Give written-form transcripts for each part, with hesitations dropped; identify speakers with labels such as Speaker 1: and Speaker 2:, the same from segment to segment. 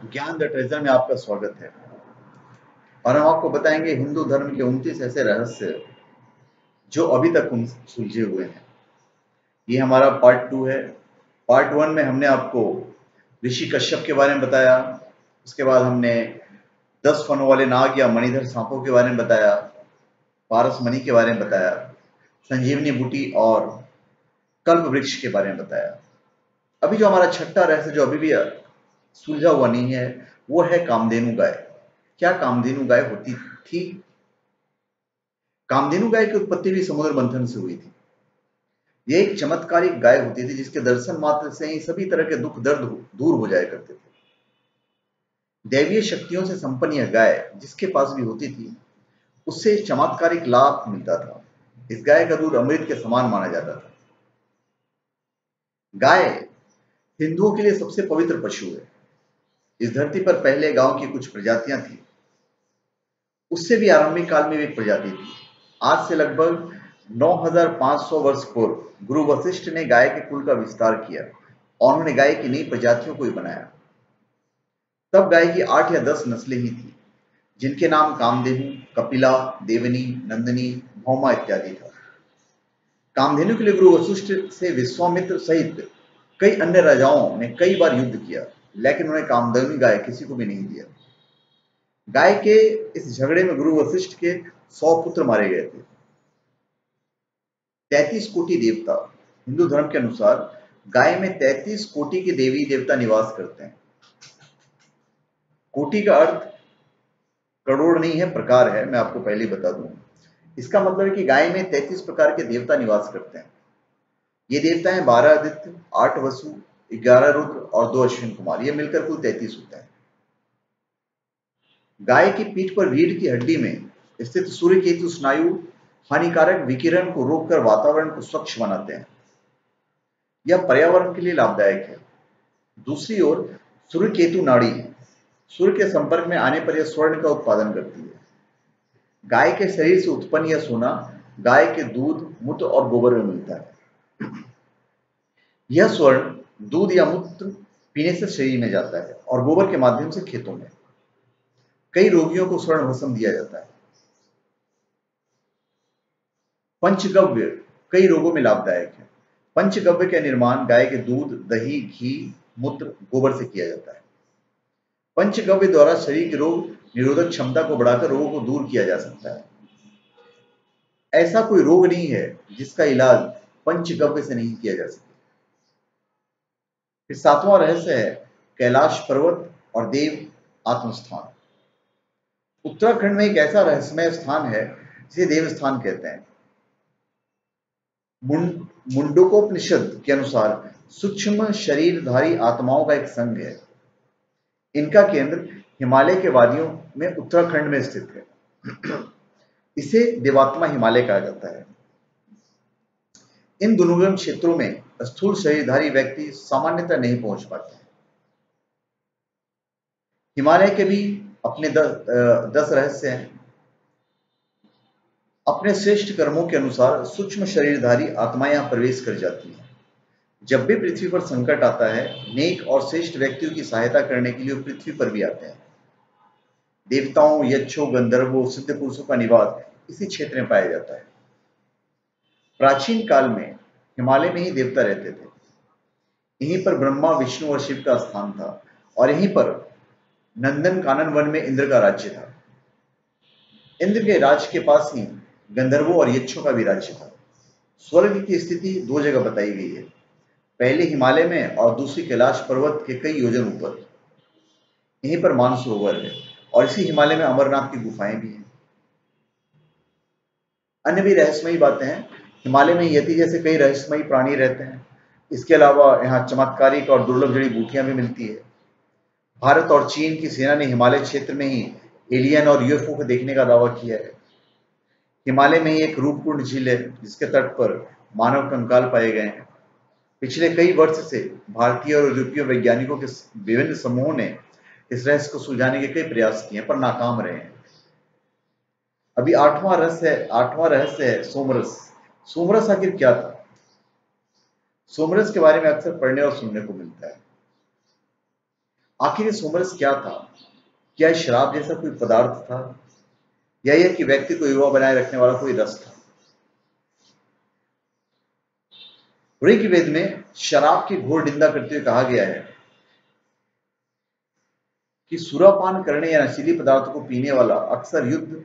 Speaker 1: ज्ञान the treasure में आपका स्वागत है और हम आपको बताएंगे हिंदू धर्म के 29 ऐसे रहस्य जो अभी तक सुलझे हुए हैं। ये हमारा पार्ट 2 है। पार्ट 1 में हमने आपको ऋषि कश्यप के बारे में बताया। उसके बाद हमने 10 फनों वाले नाग या मणिधर सांपों के बारे में बताया, पारस मणि के बारे में बताया, संजीवनी बूटी और कल्प वृक्ष के बारे में बताया। अभी जो हमारा छठा रहस्य जो अभी भी सुलझा हुआ नहीं है वो है कामधेनु गाय। क्या कामधेनु गाय होती थी? कामधेनु गाय की उत्पत्ति भी समुद्र मंथन से हुई थी। यह एक चमत्कारिक गाय होती थी जिसके दर्शन मात्र से ही सभी तरह के दुख दर्द दूर हो जाया करते थे। दैवीय शक्तियों से संपन्न यह गाय जिसके पास भी होती थी उससे चमत्कारिक लाभ मिलता था। इस गाय का दूध अमृत के समान माना जाता था। गाय हिंदुओं के लिए सबसे पवित्र पशु है। इस धरती पर पहले गांव की कुछ प्रजातियां थी, उससे भी आरंभिक काल में एक प्रजाति थी। आज से लगभग 9500 वर्ष पूर्व गुरु वशिष्ठ ने गाय के कुल का विस्तार किया और उन्होंने गाय की नई प्रजातियों को ही बनाया। तब गाय की 8 या 10 नस्लें ही थी जिनके नाम कामधेनु, कपिला, देवनी, नंदिनी, भौमा इत्यादि था। कामधेनु के लिए गुरु वशिष्ठ से विश्वामित्र सहित कई अन्य राजाओं ने कई बार युद्ध किया, लेकिन उन्हें कामधेनु गाय किसी को भी नहीं दिया। गाय के इस झगड़े में गुरु वशिष्ठ के 100 पुत्र मारे गए थे। 33 कोटि देवता। हिंदू धर्म के अनुसार गाय में 33 कोटि के देवी देवता निवास करते हैं। कोटि का अर्थ करोड़ नहीं है, प्रकार है। मैं आपको पहले ही बता दूं। इसका मतलब है कि गाय में 33 प्रकार के देवता निवास करते हैं। ये देवता हैं 12 आदित्य, 8 वसु, 11 रुद्र और 2 अश्विन कुमार। ये मिलकर कुल 33 होते हैं। गाय की पीठ पर रीढ़ की हड्डी में स्थित सूर्य केतु स्नायु हानिकारक विकिरण को रोककर वातावरण को स्वच्छ बनाते हैं। यह पर्यावरण के लिए लाभदायक है। दूसरी ओर सूर्य केतु नाड़ी सूर्य के संपर्क में आने पर यह स्वर्ण का उत्पादन करती है। गाय के शरीर से उत्पन्न यह सोना गाय के दूध, मूत्र और गोबर में मिलता है। यह स्वर्ण दूध या मूत्र पीने से शरीर में जाता है और गोबर के माध्यम से खेतों में। कई रोगियों को स्वर्ण भस्म दिया जाता है। पंचगव्य कई रोगों में लाभदायक है। पंचगव्य का निर्माण गाय के दूध, दही, घी, मूत्र, गोबर से किया जाता है। पंचगव्य द्वारा शरीर की रोग निरोधक क्षमता को बढ़ाकर रोगों को दूर किया जा सकता है। ऐसा कोई रोग नहीं है जिसका इलाज पंचगव्य से नहीं किया जा सकता। फिर 7वां रहस्य है कैलाश पर्वत और देव आत्मस्थान। उत्तराखंड में एक ऐसा रहस्यमय स्थान है जिसे देव स्थान कहते हैं। मुंडकोपनिषद के अनुसार सूक्ष्म शरीरधारी आत्माओं का एक संघ है। इनका केंद्र हिमालय के वादियों में उत्तराखंड में स्थित है। इसे देवात्मा हिमालय कहा जाता है। इन दुर्गम क्षेत्रों में स्थूल शरीरधारी व्यक्ति सामान्यतः नहीं पहुंच पाते। हिमालय के भी अपने 10 रहस्य हैं। अपने श्रेष्ठ कर्मों के अनुसार सूक्ष्म शरीरधारी आत्माएं यहां प्रवेश कर जाती हैं। जब भी पृथ्वी पर संकट आता है, नेक और श्रेष्ठ व्यक्तियों की सहायता करने के लिए वो पृथ्वी पर भी आते हैं। देवताओं, यक्षों, गंधर्वों, सिद्ध पुरुषों का निवास इसी क्षेत्र में पाया जाता है। प्राचीन काल में हिमालय में ही देवता रहते थे। यहीं पर ब्रह्मा, विष्णु और शिव का स्थान था और यहीं पर नंदन कानन वन में इंद्र का राज्य था। इंद्र के राज्य के पास ही गंधर्वों और यक्षों का भी राज्य था। स्वर्ग की स्थिति 2 जगह बताई गई है, पहले हिमालय में और दूसरी कैलाश पर्वत के कई योजन ऊपर। यहीं पर मानसरोवर है और इसी हिमालय में अमरनाथ की गुफाएं भी हैं। अन्य भी रहस्यमयी बातें हैं। हिमालय में यति जैसे कई रहस्यमयी प्राणी रहते हैं। इसके अलावा यहाँ चमत्कारिक और दुर्लभ जड़ी बूटियां भी मिलती है। भारत और चीन की सेना ने हिमालय क्षेत्र में ही एलियन और यूएफओ को देखने का दावा किया है। हिमालय में ही एक रूपकुंड झील है जिसके तट पर मानव कंकाल पाए गए हैं। पिछले कई वर्ष से भारतीय और यूरोपीय वैज्ञानिकों के विभिन्न समूहों ने इस रहस्य को सुलझाने के कई प्रयास किए पर नाकाम रहे हैं। अभी 8वां रहस्य है सोमरस। सोमरस आखिर क्या था? सोमरस के बारे में अक्सर पढ़ने और सुनने को मिलता है। आखिर ये सोमरस क्या था? क्या ये शराब जैसा कोई पदार्थ था, या यह कि व्यक्ति को युवा बनाए रखने वाला कोई रस था? ऋग्वेद में शराब की घोर निंदा करते हुए कहा गया है कि सुरापान करने या नशीली पदार्थों को पीने वाला अक्सर युद्ध,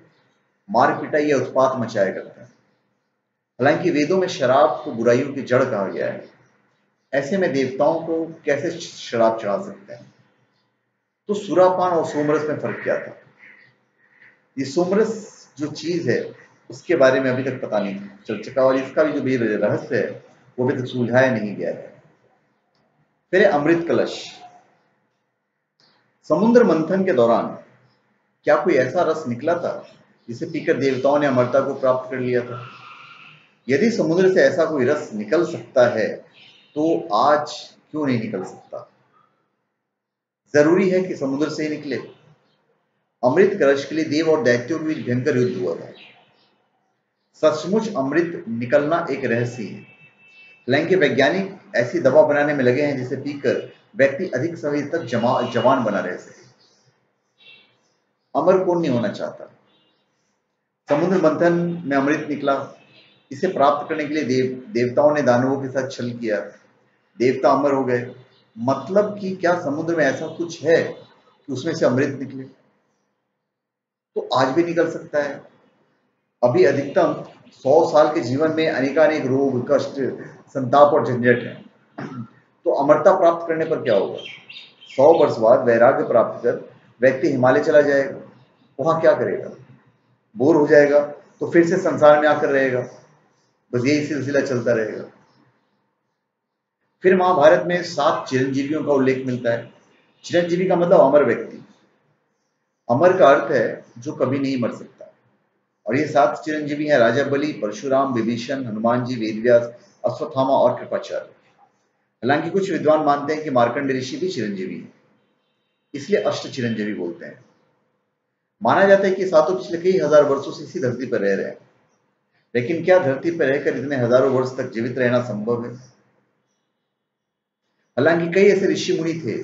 Speaker 1: मार पिटाई या उत्पात मचाया करता है। हालांकि वेदों में शराब को बुराइयों की जड़ कहा गया है, ऐसे में देवताओं को कैसे शराब चढ़ा सकते हैं? तो सुरापान और सोमरस में फर्क क्या था? ये सोमरस जो चीज है उसके बारे में अभी तक पता नहीं चल सका, और इसका भी जो भी रहस्य है वो अभी तक सुलझाया नहीं गया है। फिर अमृत कलश। समुद्र मंथन के दौरान क्या कोई ऐसा रस निकला था जिसे पीकर देवताओं ने अमरता को प्राप्त कर लिया था? यदि समुद्र से ऐसा कोई रस निकल सकता है तो आज क्यों नहीं निकल सकता? जरूरी है कि समुद्र से ही निकले? अमृत कलश के लिए देव और दैत्यों के बीच भयंकर युद्ध हुआ था। सचमुच अमृत निकलना एक रहस्य है। हालांकि वैज्ञानिक ऐसी दवा बनाने में लगे हैं जिसे पीकर व्यक्ति अधिक समय तक जवान बना रह सके। अमर कौन नहीं होना चाहता? समुद्र मंथन में अमृत निकला, इसे प्राप्त करने के लिए देवताओं ने दानवों के साथ छल किया, देवता अमर हो गए। मतलब कि क्या समुद्र में ऐसा कुछ है कि उसमें से अमृत निकले? तो आज भी निकल सकता है। अभी अधिकतम 100 साल के जीवन में अनेकानेक रोग, कष्ट, संताप और झंझट है। तो अमरता प्राप्त करने पर क्या होगा? 100 वर्ष बाद वैराग्य प्राप्त कर व्यक्ति हिमालय चला जाएगा। वहां क्या करेगा? बोर हो जाएगा तो फिर से संसार में आकर रहेगा। बस यही सिलसिला चलता रहेगा। फिर महाभारत में 7 चिरंजीवियों का उल्लेख मिलता है। चिरंजीवी का मतलब अमर व्यक्ति। अमर का अर्थ है जो कभी नहीं मर सकता। और ये 7 चिरंजीवी हैं राजा बलि, परशुराम, विभीषण, हनुमान जी, वेदव्यास, अश्वत्थामा और कृपाचार्य। हालांकि कुछ विद्वान मानते हैं कि मार्कंड ऋषि भी चिरंजीवी है, इसलिए अष्ट चिरंजीवी बोलते हैं। माना जाता है कि सातों पिछले कई हजार वर्षों से इसी धरती पर रह रहे हैं। लेकिन क्या धरती पर रहकर इतने हजारों वर्ष तक जीवित रहना संभव है? हालांकि कई ऐसे ऋषि मुनि थे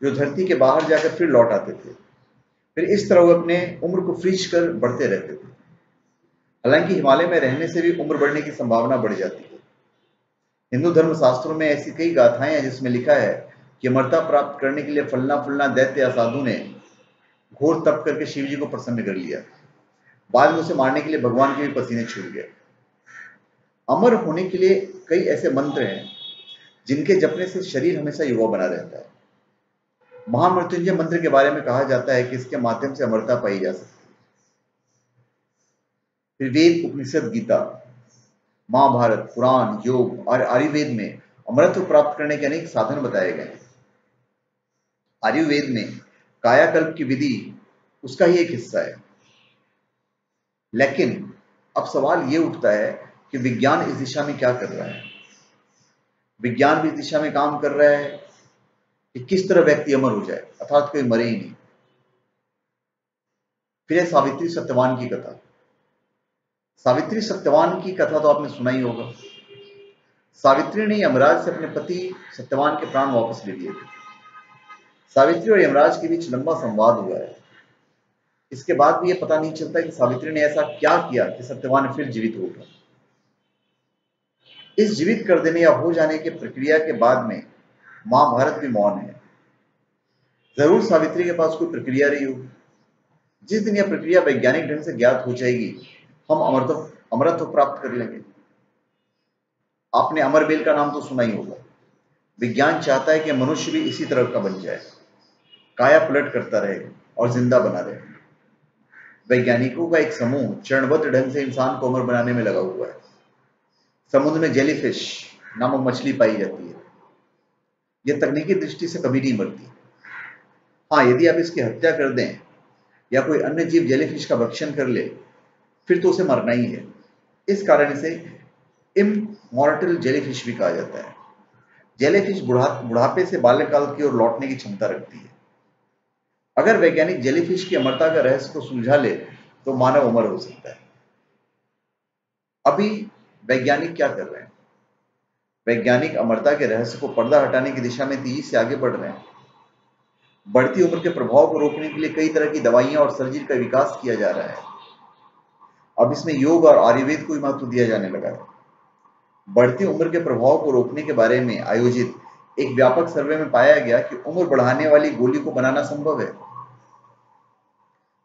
Speaker 1: जो धरती के बाहर जाकर फिर लौट आते थे, फिर इस तरह वो अपने उम्र को फ्रीज कर बढ़ते रहते थे। हालांकि हिमालय में रहने से भी उम्र बढ़ने की संभावना बढ़ जाती है। हिंदू धर्म शास्त्रों में ऐसी कई गाथाएं हैं जिसमें लिखा है कि अमरता प्राप्त करने के लिए फलना फुलना दैत्य या साधु ने घोर तप करके शिव जी को प्रसन्न कर लिया। बाद में उसे मारने के लिए भगवान के भी पसीने छूट गए। अमर होने के लिए कई ऐसे मंत्र हैं जिनके जपने से शरीर हमेशा युवा बना रहता है। महामृत्युंजय मंत्र के बारे में कहा जाता है कि इसके माध्यम से अमरता पाई जा सकती है। फिर वेद, उपनिषद, गीता, महाभारत, पुराण, योग और आयुर्वेद में अमरत्व प्राप्त करने के अनेक साधन बताए गए हैं। आयुर्वेद में कायाकल्प की विधि उसका ही एक हिस्सा है। लेकिन अब सवाल ये उठता है कि विज्ञान इस दिशा में क्या कर रहा है? विज्ञान भी इस दिशा में काम कर रहा है कि किस तरह व्यक्ति अमर हो जाए, अर्थात कोई मरे ही नहीं। फिर है सावित्री सत्यवान की कथा। सावित्री सत्यवान की कथा तो आपने सुना ही होगा। सावित्री ने यमराज से अपने पति सत्यवान के प्राण वापस ले लिए थे। सावित्री और यमराज के बीच लंबा संवाद हुआ है। इसके बाद भी यह पता नहीं चलता कि सावित्री ने ऐसा क्या किया कि सत्यवान फिर जीवित हो गया। इस जीवित कर देने या हो जाने की प्रक्रिया के बाद में महाभारत भी मौन है। जरूर सावित्री के पास कोई प्रक्रिया रही होगी। जिस दिन यह प्रक्रिया वैज्ञानिक ढंग से ज्ञात हो जाएगी, हम अमरत्व प्राप्त कर लेंगे। आपने अमरबेल का नाम तो सुना ही होगा। विज्ञान चाहता है कि मनुष्य भी इसी तरह का बन जाए, काया पलट करता रहे और जिंदा बना रहे। वैज्ञानिकों का एक समूह चरणबद्ध ढंग से इंसान को अमर बनाने में लगा हुआ है। समुद्र में जेलीफिश नामक मछली पाई जाती है। यह तकनीकी दृष्टि से कभी नहीं मरती। हाँ, यदि आप इसकी हत्या कर दें या कोई अन्य जीव जेलीफिश का भक्षण कर ले, फिर तो उसे मरना ही है। इस कारण इसे इमॉर्टल जेलीफिश भी कहा जाता है। जेलीफिश बुढ़ापे से बाल्यकाल की ओर लौटने की क्षमता रखती है। अगर वैज्ञानिक जेलीफिश की अमरता का रहस्य को सुलझा ले तो मानव अमर हो सकता है। अभी वैज्ञानिक क्या कर रहे हैं? वैज्ञानिक अमरता के रहस्य को पर्दा हटाने की दिशा में तेजी से आगे बढ़ रहे हैं। बढ़ती उम्र के प्रभाव को रोकने के लिए कई तरह की दवाइयां और सर्जरी का विकास किया जा रहा है। अब इसमें योग और आयुर्वेद को भी महत्व दिया जाने लगा है। बढ़ती उम्र के प्रभाव को रोकने के बारे में आयोजित एक व्यापक सर्वे में पाया गया कि उम्र बढ़ाने वाली गोली को बनाना संभव है।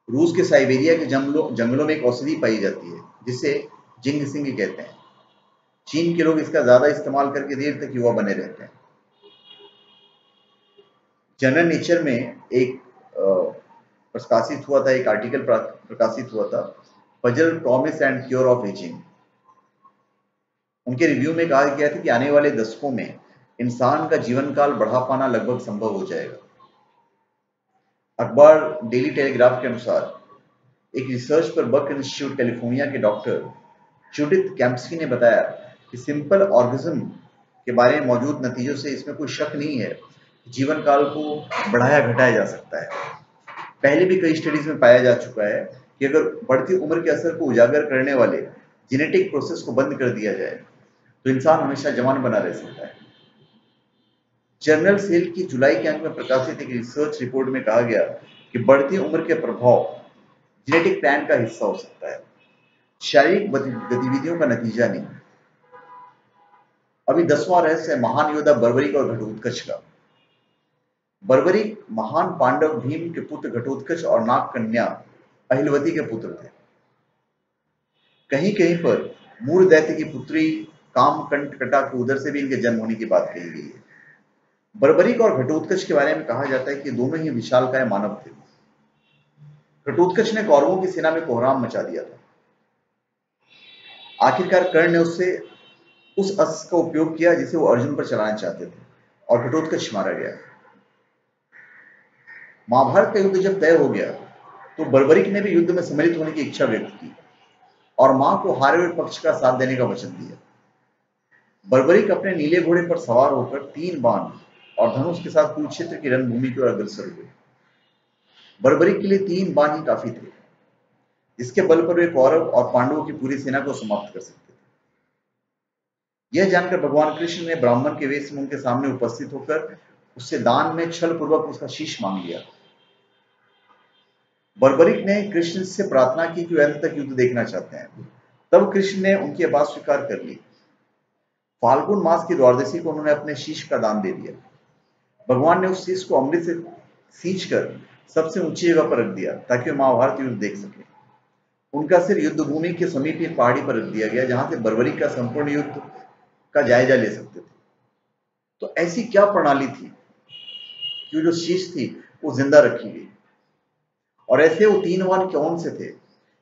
Speaker 1: रूस के साइबेरिया के जंगलों में एक औषधि पाई जाती है जिसे जिंगसिंग कहते हैं। चीन के लोग इसका ज्यादा इस्तेमाल करके देर तक युवा बने रहते हैं। जनरल नेचर में एक प्रकाशित हुआ था, एक आर्टिकल प्रकाशित हुआ था, puzzle promise and cure of ageing. उनके रिव्यू में कहा गया था कि आने वाले दशकों में इंसान का जीवन काल बढ़ा पाना लगभग संभव हो जाएगा। अखबार डेली टेलीग्राफ के अनुसार एक रिसर्च पर बक इंस्टीट्यूट कैलिफोर्निया के डॉक्टर जूडिथ कैम्पस्की ने बताया कि सिंपल ऑर्गेज्म के बारे में मौजूद नतीजों से इसमें कोई शक नहीं है कि जीवन काल को बढ़ाया घटाया जा सकता है। पहले भी कई स्टडीज में पाया जा चुका है कि अगर बढ़ती उम्र के असर को उजागर करने वाले जेनेटिक प्रोसेस को बंद कर दिया जाए तो इंसान हमेशा जवान बना रह सकता है। जर्नल सेल की जुलाई के अंक में प्रकाशित एक रिसर्च रिपोर्ट में कहा गया कि बढ़ती उम्र के प्रभाव जेनेटिक प्लान का हिस्सा हो सकता है, शारीरिक गतिविधियों का नतीजा नहीं। अभी 10वां रहस्य है महान योद्धा बर्बरीक और घटोत्कच का। बर्बरीक महान पांडव भीम के पुत्र घटोत्कच और नाग कन्या अहिलवती के पुत्र थे। कहीं कहीं पर मूल दैत्य की पुत्री कामकंटकटा के उदर से भी इनके जन्म होने की बात कही गई है। बर्बरीक और घटोत्कच के बारे में कहा जाता है कि दोनों ही विशालकाय मानव थे। घटोत्कच ने कौरवों की सेना में कोहराम मचा दिया था। आखिरकार कर्ण ने उससे उस अस्त्र का उपयोग किया जिसे वो अर्जुन पर चलाना चाहते थे और घटोत्कच मारा गया। महाभारत का युद्ध जब तय हो गया तो बर्बरीक ने भी युद्ध में सम्मिलित होने की इच्छा व्यक्त की और मां को हारे हुए पक्ष का साथ देने का वचन दिया। बर्बरीक अपने नीले घोड़े पर सवार होकर 3 बाण और धनुष के साथ कुरुक्षेत्र की रणभूमि की ओर अग्रसर हुए। बर्बरीक के लिए 3 बाण ही काफी थे, जिसके बल पर वे कौरव और पांडवों की पूरी सेना को समाप्त कर सकते थे। यह जानकर भगवान कृष्ण ने ब्राह्मण के वेश में उनके सामने उपस्थित होकर उससे दान में छल पूर्वक उसका शीश मांग लिया। बर्बरीक ने कृष्ण से प्रार्थना की कि वे अंत तक युद्ध देखना चाहते हैं। तब कृष्ण ने उनकी बात स्वीकार कर ली। फाल्गुन मास की द्वादशी को उन्होंने अपने शीश का दान दे दिया। भगवान ने उस शीश को अमृत से सींचकर सबसे ऊंची जगह पर रख दिया ताकि वे महाभारत युद्ध देख सके। उनका सिर युद्ध भूमि के समीप एक पहाड़ी पर रख दिया गया जहां से बर्बरीक का संपूर्ण युद्ध का जायजा ले सकते थे। तो ऐसी क्या प्रणाली थी कि जो शीश थी वो जिंदा रखी गई, और ऐसे वो 3 बाण कौन से थे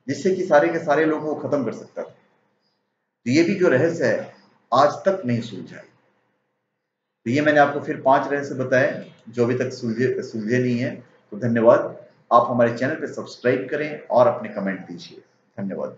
Speaker 1: जिससे कि सारे के सारे लोगों को खत्म कर सकता था। तो ये भी जो रहस्य है आज तक नहीं सुलझा है। तो ये मैंने आपको फिर 5 रहस्य बताए जो अभी तक सुलझे नहीं है। तो धन्यवाद। आप हमारे चैनल पे सब्सक्राइब करें और अपने कमेंट दीजिए। धन्यवाद।